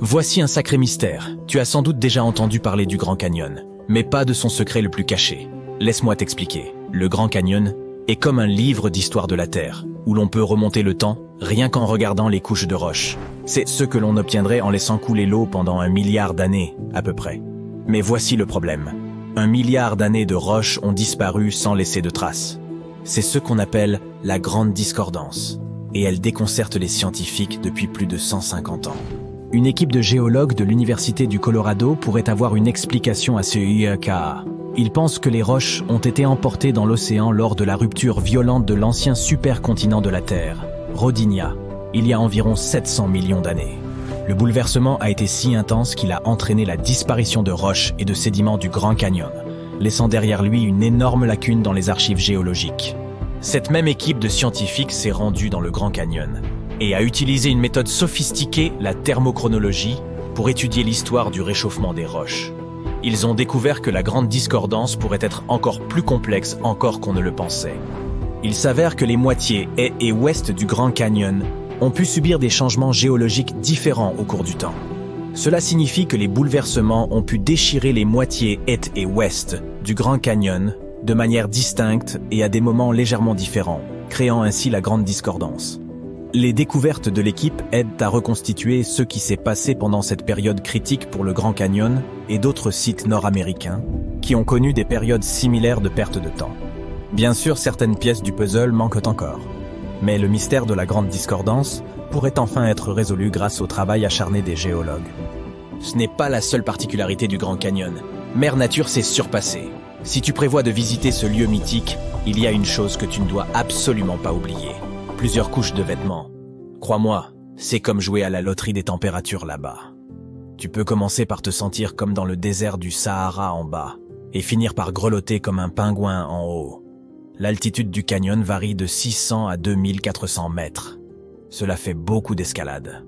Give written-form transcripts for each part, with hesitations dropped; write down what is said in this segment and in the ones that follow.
Voici un sacré mystère. Tu as sans doute déjà entendu parler du Grand Canyon, mais pas de son secret le plus caché. Laisse-moi t'expliquer. Le Grand Canyon est comme un livre d'histoire de la Terre, où l'on peut remonter le temps rien qu'en regardant les couches de roches. C'est ce que l'on obtiendrait en laissant couler l'eau pendant 1 milliard d'années, à peu près. Mais voici le problème. 1 milliard d'années de roches ont disparu sans laisser de traces. C'est ce qu'on appelle la Grande Discordance, et elle déconcerte les scientifiques depuis plus de 150 ans. Une équipe de géologues de l'Université du Colorado pourrait avoir une explication à ce cas. Ils pensent que les roches ont été emportées dans l'océan lors de la rupture violente de l'ancien supercontinent de la Terre, Rodinia, il y a environ 700 millions d'années. Le bouleversement a été si intense qu'il a entraîné la disparition de roches et de sédiments du Grand Canyon, laissant derrière lui une énorme lacune dans les archives géologiques. Cette même équipe de scientifiques s'est rendue dans le Grand Canyon et a utilisé une méthode sophistiquée, la thermochronologie, pour étudier l'histoire du réchauffement des roches. Ils ont découvert que la Grande Discordance pourrait être encore plus complexe encore qu'on ne le pensait. Il s'avère que les moitiés est et ouest du Grand Canyon ont pu subir des changements géologiques différents au cours du temps. Cela signifie que les bouleversements ont pu déchirer les moitiés est et ouest du Grand Canyon de manière distincte et à des moments légèrement différents, créant ainsi la Grande Discordance. Les découvertes de l'équipe aident à reconstituer ce qui s'est passé pendant cette période critique pour le Grand Canyon et d'autres sites nord-américains qui ont connu des périodes similaires de perte de temps. Bien sûr, certaines pièces du puzzle manquent encore, mais le mystère de la Grande Discordance pourrait enfin être résolu grâce au travail acharné des géologues. Ce n'est pas la seule particularité du Grand Canyon. Mère Nature s'est surpassée. Si tu prévois de visiter ce lieu mythique, il y a une chose que tu ne dois absolument pas oublier. Plusieurs couches de vêtements. Crois-moi, c'est comme jouer à la loterie des températures là-bas. Tu peux commencer par te sentir comme dans le désert du Sahara en bas, et finir par grelotter comme un pingouin en haut. L'altitude du canyon varie de 600 à 2400 mètres. Cela fait beaucoup d'escalade.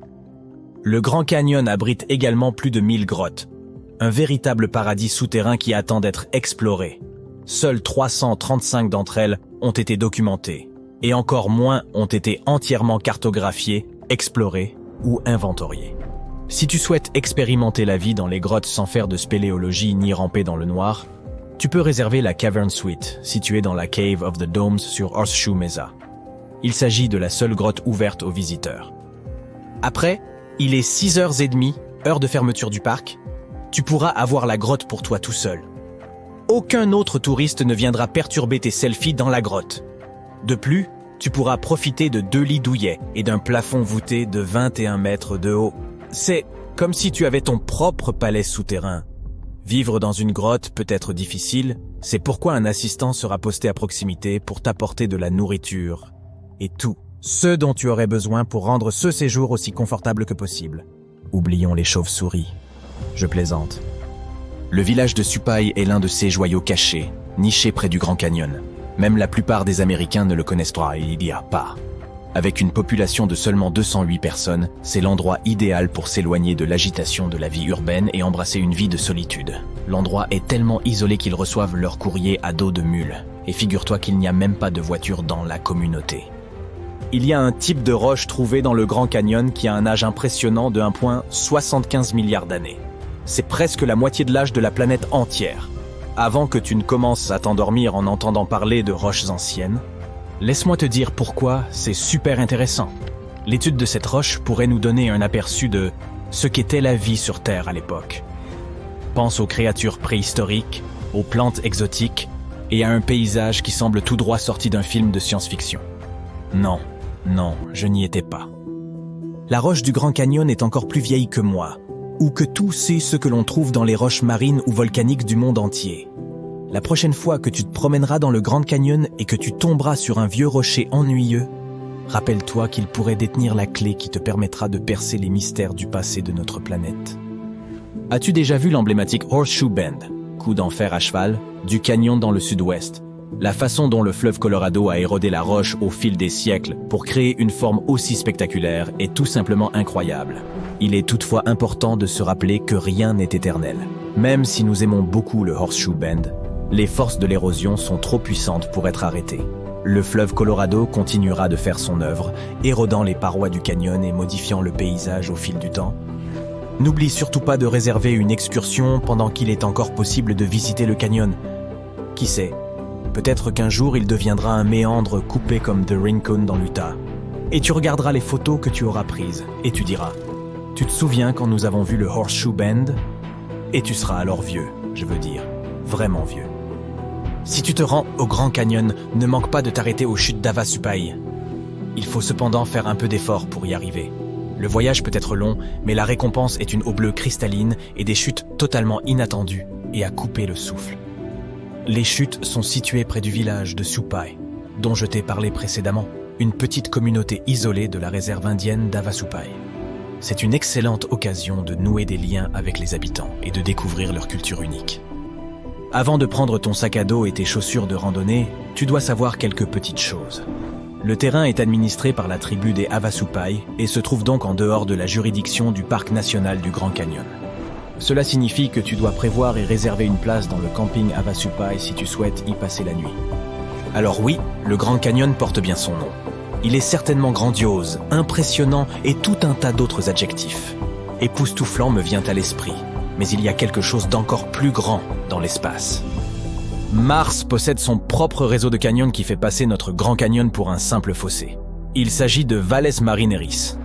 Le Grand Canyon abrite également plus de 1000 grottes, un véritable paradis souterrain qui attend d'être exploré. Seules 335 d'entre elles ont été documentées, et encore moins ont été entièrement cartographiées, explorées ou inventoriées. Si tu souhaites expérimenter la vie dans les grottes sans faire de spéléologie ni ramper dans le noir, tu peux réserver la Cavern Suite, située dans la Cave of the Domes sur Horseshoe Mesa. Il s'agit de la seule grotte ouverte aux visiteurs. Après, il est 6h30, heure de fermeture du parc. Tu pourras avoir la grotte pour toi tout seul. Aucun autre touriste ne viendra perturber tes selfies dans la grotte. De plus, tu pourras profiter de 2 lits douillets et d'un plafond voûté de 21 mètres de haut. C'est comme si tu avais ton propre palais souterrain. Vivre dans une grotte peut être difficile, c'est pourquoi un assistant sera posté à proximité pour t'apporter de la nourriture et tout ce dont tu aurais besoin pour rendre ce séjour aussi confortable que possible. Oublions les chauves-souris. Je plaisante. Le village de Supai est l'un de ces joyaux cachés, nichés près du Grand Canyon. Même la plupart des Américains ne le connaissent pas. Avec une population de seulement 208 personnes, c'est l'endroit idéal pour s'éloigner de l'agitation de la vie urbaine et embrasser une vie de solitude. L'endroit est tellement isolé qu'ils reçoivent leur courrier à dos de mule. Et figure-toi qu'il n'y a même pas de voiture dans la communauté. Il y a un type de roche trouvé dans le Grand Canyon qui a un âge impressionnant de 1,75 milliard d'années. C'est presque la moitié de l'âge de la planète entière. Avant que tu ne commences à t'endormir en entendant parler de roches anciennes, laisse-moi te dire pourquoi c'est super intéressant. L'étude de cette roche pourrait nous donner un aperçu de ce qu'était la vie sur Terre à l'époque. Pense aux créatures préhistoriques, aux plantes exotiques et à un paysage qui semble tout droit sorti d'un film de science-fiction. Non, je n'y étais pas. La roche du Grand Canyon est encore plus vieille que moi, ou que tout ce que l'on trouve dans les roches marines ou volcaniques du monde entier. La prochaine fois que tu te promèneras dans le Grand Canyon et que tu tomberas sur un vieux rocher ennuyeux, rappelle-toi qu'il pourrait détenir la clé qui te permettra de percer les mystères du passé de notre planète. As-tu déjà vu l'emblématique Horseshoe Bend, coup d'enfer à cheval, du canyon dans le sud-ouest? La façon dont le fleuve Colorado a érodé la roche au fil des siècles pour créer une forme aussi spectaculaire est tout simplement incroyable. Il est toutefois important de se rappeler que rien n'est éternel. Même si nous aimons beaucoup le Horseshoe Bend, les forces de l'érosion sont trop puissantes pour être arrêtées. Le fleuve Colorado continuera de faire son œuvre, érodant les parois du canyon et modifiant le paysage au fil du temps. N'oublie surtout pas de réserver une excursion pendant qu'il est encore possible de visiter le canyon. Qui sait, peut-être qu'un jour il deviendra un méandre coupé comme The Rincon dans l'Utah. Et tu regarderas les photos que tu auras prises et tu diras « Tu te souviens quand nous avons vu le Horseshoe Bend ?» Et tu seras alors vieux, je veux dire, vraiment vieux. Si tu te rends au Grand Canyon, ne manque pas de t'arrêter aux chutes d'Havasupai. Il faut cependant faire un peu d'effort pour y arriver. Le voyage peut être long, mais la récompense est une eau bleue cristalline et des chutes totalement inattendues et à couper le souffle. Les chutes sont situées près du village de Supai, dont je t'ai parlé précédemment, une petite communauté isolée de la réserve indienne d'Havasupai. C'est une excellente occasion de nouer des liens avec les habitants et de découvrir leur culture unique. Avant de prendre ton sac à dos et tes chaussures de randonnée, tu dois savoir quelques petites choses. Le terrain est administré par la tribu des Havasupai et se trouve donc en dehors de la juridiction du parc national du Grand Canyon. Cela signifie que tu dois prévoir et réserver une place dans le camping Havasupai si tu souhaites y passer la nuit. Alors oui, le Grand Canyon porte bien son nom. Il est certainement grandiose, impressionnant et tout un tas d'autres adjectifs. Époustouflant me vient à l'esprit, mais il y a quelque chose d'encore plus grand dans l'espace. Mars possède son propre réseau de canyons qui fait passer notre Grand Canyon pour un simple fossé. Il s'agit de Valles Marineris,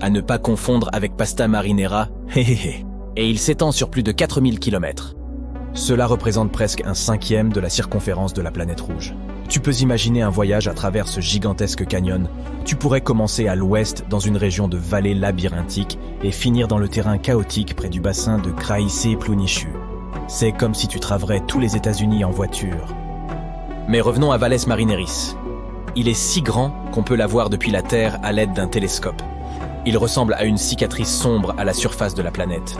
à ne pas confondre avec Pasta Marinera, et il s'étend sur plus de 4000 km. Cela représente presque un cinquième de la circonférence de la planète rouge. Tu peux imaginer un voyage à travers ce gigantesque canyon. Tu pourrais commencer à l'ouest dans une région de vallées labyrinthiques et finir dans le terrain chaotique près du bassin de Kraïsé-Plounichu. C'est comme si tu traverserais tous les États-Unis en voiture. Mais revenons à Valles Marineris. Il est si grand qu'on peut la voir depuis la Terre à l'aide d'un télescope. Il ressemble à une cicatrice sombre à la surface de la planète.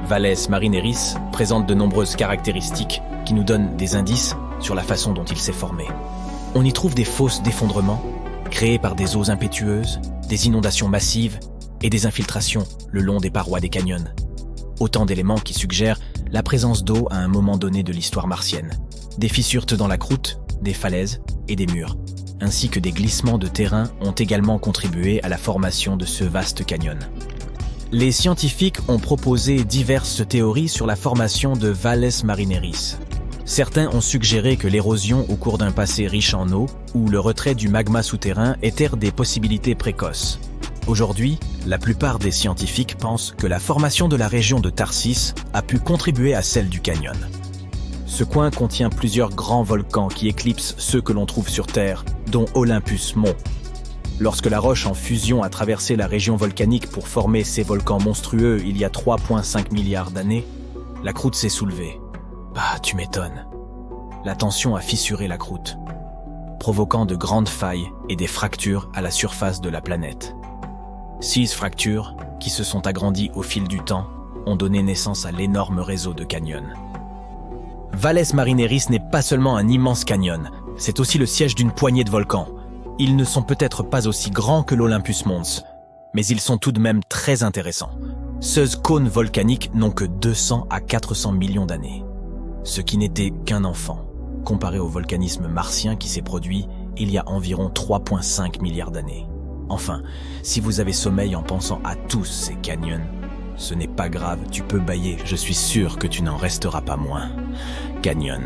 Valles Marineris présente de nombreuses caractéristiques qui nous donnent des indices sur la façon dont il s'est formé. On y trouve des fosses d'effondrement, créées par des eaux impétueuses, des inondations massives et des infiltrations le long des parois des canyons. Autant d'éléments qui suggèrent la présence d'eau à un moment donné de l'histoire martienne. Des fissures dans la croûte, des falaises et des murs, ainsi que des glissements de terrain ont également contribué à la formation de ce vaste canyon. Les scientifiques ont proposé diverses théories sur la formation de Valles Marineris. Certains ont suggéré que l'érosion au cours d'un passé riche en eau ou le retrait du magma souterrain étaient des possibilités précoces. Aujourd'hui, la plupart des scientifiques pensent que la formation de la région de Tharsis a pu contribuer à celle du canyon. Ce coin contient plusieurs grands volcans qui éclipsent ceux que l'on trouve sur Terre, dont Olympus Mons. Lorsque la roche en fusion a traversé la région volcanique pour former ces volcans monstrueux il y a 3,5 milliards d'années, la croûte s'est soulevée. Bah, tu m'étonnes. La tension a fissuré la croûte, provoquant de grandes failles et des fractures à la surface de la planète. Ces fractures, qui se sont agrandies au fil du temps, ont donné naissance à l'énorme réseau de canyons. Valles Marineris n'est pas seulement un immense canyon, c'est aussi le siège d'une poignée de volcans. Ils ne sont peut-être pas aussi grands que l'Olympus Mons, mais ils sont tout de même très intéressants. Ces cônes volcaniques n'ont que 200 à 400 millions d'années, ce qui n'était qu'un enfant, comparé au volcanisme martien qui s'est produit il y a environ 3,5 milliards d'années. Enfin, si vous avez sommeil en pensant à tous ces canyons, ce n'est pas grave, tu peux bâiller, je suis sûr que tu n'en resteras pas moins. Canyon.